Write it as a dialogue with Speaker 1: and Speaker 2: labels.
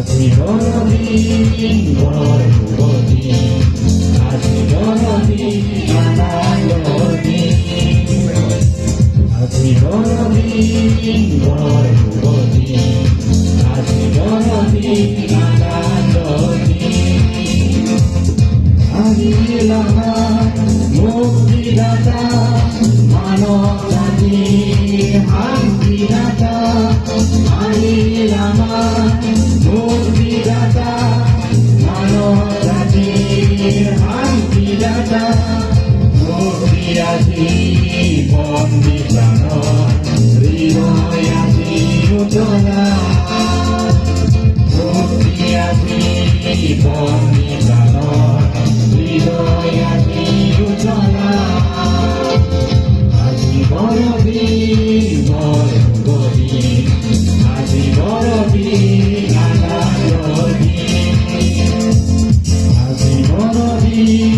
Speaker 1: আজি বড়দিন বড় শুভদিন, আজি বড়দিন আনন্দৰ দিন, আজি বড়দিন বড় শুভদিন, আজি বড়দিন আনন্দৰ দিন। আহিল আমাৰ মুক্তিদাতা, মানৱ জাতিৰ শান্তিদাতা, আহিল আমাৰ মুক্তিদাতা, মানৱ জাতিৰ শান্তিদাতা, মুক্তি আজি বন্দী প্ৰাণত, হৃদয় আজি উজ্বলা, মুক্তি আজি বন্দী প্ৰাণত, হৃদয় আজি উজ্বলা। আজি বড়দিন বড় শুভদিন, আজি বড়দিন আনন্দৰ দিন, আজি বড়দিন